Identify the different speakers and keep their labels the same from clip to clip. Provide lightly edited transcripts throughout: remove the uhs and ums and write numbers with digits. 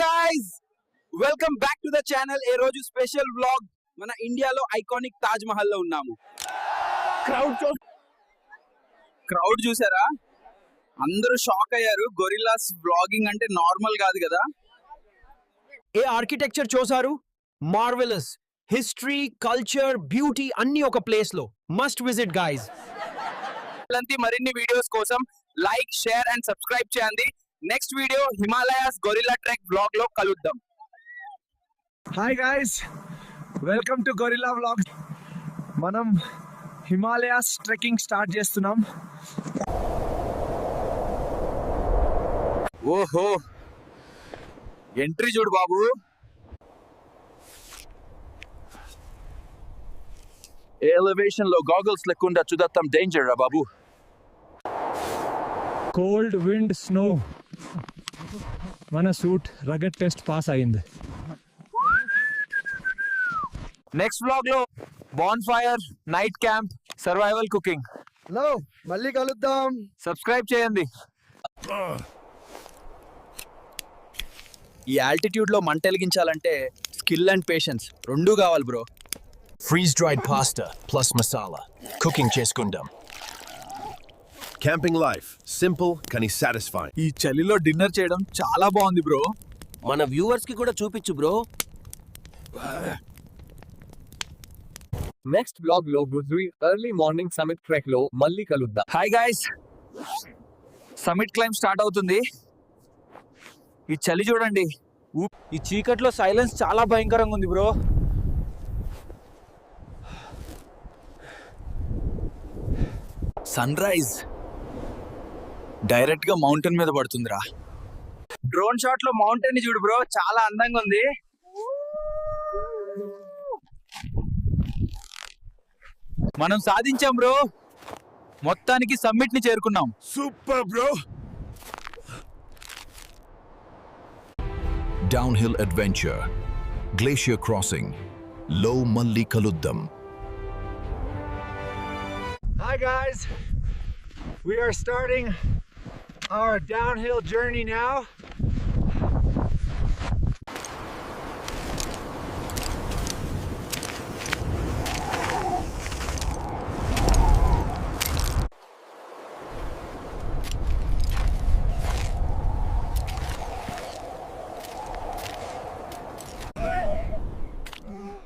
Speaker 1: guys, welcome back to the channel. ఏ రోజు special vlog. మన ఇండియాలో ఐకానిక్ తాజ్ మహల్ లో ఉన్నాము. క్రౌడ్ చూసారా? అందరూ షాక్ అయ్యారు. గొరిల్లాస్ వ్లాగింగ్ అంటే నార్మల్ కాదు కదా.
Speaker 2: ఏ ఆర్కిటెక్చర్ చూసారు? మార్వెలస్. హిస్టరీ, కల్చర్, బ్యూటీ అన్ని ఒక ప్లేస్ లో. Must visit guys.
Speaker 1: ఇలాంటి మరిన్ని వీడియోస్ కోసం లైక్, షేర్ అండ్ సబ్స్క్రైబ్ చేయండి. Next video Himalayas gorilla trek vlog లో కలుద్దాం.
Speaker 3: Hi guys, welcome to gorilla vlogs. మనం హిమాలయాస్ ట్రెక్కింగ్ స్టార్ట్ చేస్తున్నాం.
Speaker 1: ఓహో, ఎంట్రీ చూడు బాబు. ఎలివేషన్ లో గాగల్స్ లేకుండా చూడటం డేంజర్ రా బాబు.
Speaker 3: Cold wind, snow. మన సూట్ రగడ్ టెస్ట్ పాస్ అయింది.
Speaker 1: నెక్స్ట్ వ్లాగ్ లో bonfire, night camp, survival cooking.
Speaker 4: Hello, మళ్ళీ కలుద్దాం.
Speaker 1: సబ్స్క్రైబ్ చేయండి. ఈ ఆల్టిట్యూడ్ లో మంట వెలిగించాలంటే స్కిల్ అండ్ పేషెన్స్ రెండూ కావాలి bro.
Speaker 2: Freeze dried pasta plus masala. Cooking cheskundam.
Speaker 5: Camping life, simple కానీ satisfying.
Speaker 1: ఈ చలిలో డిన్నర్ చేయడం చాలా బాగుంది బ్రో.
Speaker 2: మన వ్యూవర్స్ కి కూడా చూపించు బ్రో.
Speaker 3: నెక్స్ట్ బ్లాగ్ లో Gujri early morning summit trek లో మళ్ళీ కలుద్దాం.
Speaker 1: Hi guys, summit climb start అవుతుంది. ఈ చలి చూడండి. ఈ చీకట్లో సైలెన్స్ చాలా భయంకరంగా ఉంది బ్రో. సన్ రైజ్ డైరెక్ట్ గా మౌంటైన్ మీద పడుతుందిరా. డ్రోన్ షాట్ లో మౌంటైన్ ని చూడు బ్రో, చాలా అందంగా ఉంది. మనం సాధించాం బ్రో. మొత్తానికి సమ్మిట్ ని చేరుకున్నాం.
Speaker 5: Super bro.
Speaker 6: Downhill adventure, glacier crossing, low Malli Kaluddam.
Speaker 3: Hi guys, we are starting our downhill journey now.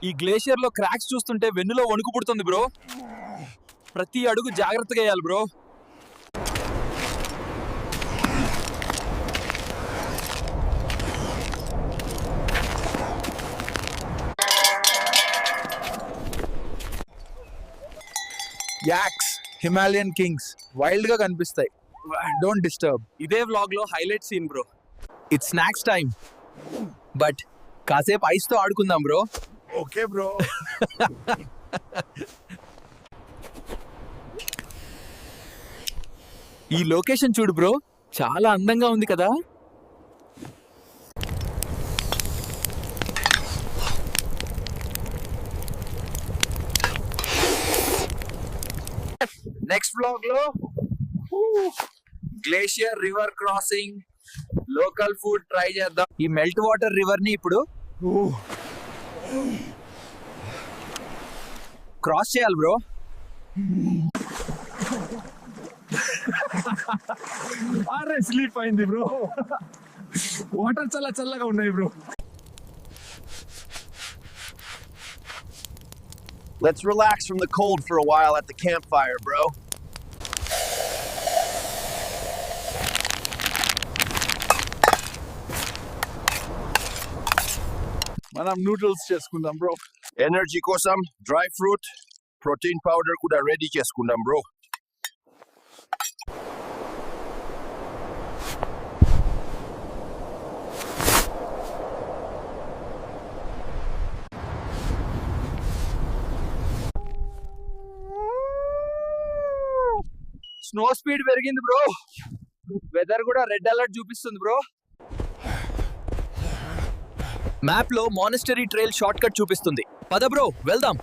Speaker 1: ఈ గ్లేషియర్ లో క్రాక్స్ చూస్తుంటే వెన్నులో వణుకు పుడుతుంది బ్రో. ప్రతి అడుగు జాగ్రత్తగా వేయాలి bro. Yaks, Himalayan kings wild గా కనిపిస్తాయి. Don't disturb. ఇదే వ్లాగ్ లో highlight scene bro. It's snacks time, but కాసేపు ఐస్ తో ఆడుకుందాం బ్రో.
Speaker 5: Okay bro.
Speaker 1: ఈ లొకేషన్ చూడు బ్రో, చాలా అందంగా ఉంది కదా. నెక్స్ట్ బ్లాగ్ లో glacier river crossing, local food try చేద్దాం. ఈ మెల్ట్ వాటర్ రివర్ ని ఇప్పుడు క్రాస్ చేయాలి బ్రో.
Speaker 3: అరే స్లీప్ అయింది బ్రో. వాటర్ చాలా చల్లగా ఉన్నాయి bro.
Speaker 5: Let's relax from the cold for a while at the campfire, bro.
Speaker 1: మనం నూడిల్స్ చేసుకుందాం బ్రో.
Speaker 5: Energy కోసం dry fruit, protein powder కూడా రెడీ చేసుకుందాం bro.
Speaker 1: స్నో స్పీడ్ పెరిగింది బ్రో. వెదర్ కూడా రెడ్ అలర్ట్ చూపిస్తుంది బ్రో. మ్యాప్ లో మానిస్టరీ ట్రైల్ షార్ట్ కట్ చూపిస్తుంది. పద బ్రో, వెళ్దాం.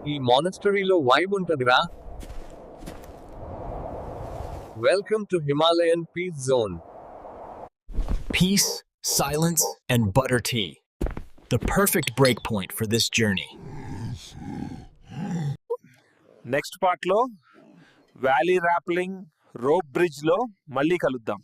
Speaker 7: ఈ మానస్టరీలో వైబ్ ఉంటదిరా. Welcome to Himalayan peace zone.
Speaker 2: Peace, silence, and butter tea. The perfect breakpoint for this journey.
Speaker 3: Next part లో వ్యాలీ ర్యాప్లింగ్ రోప్ బ్రిడ్జ్ లో మళ్ళీ కలుద్దాం.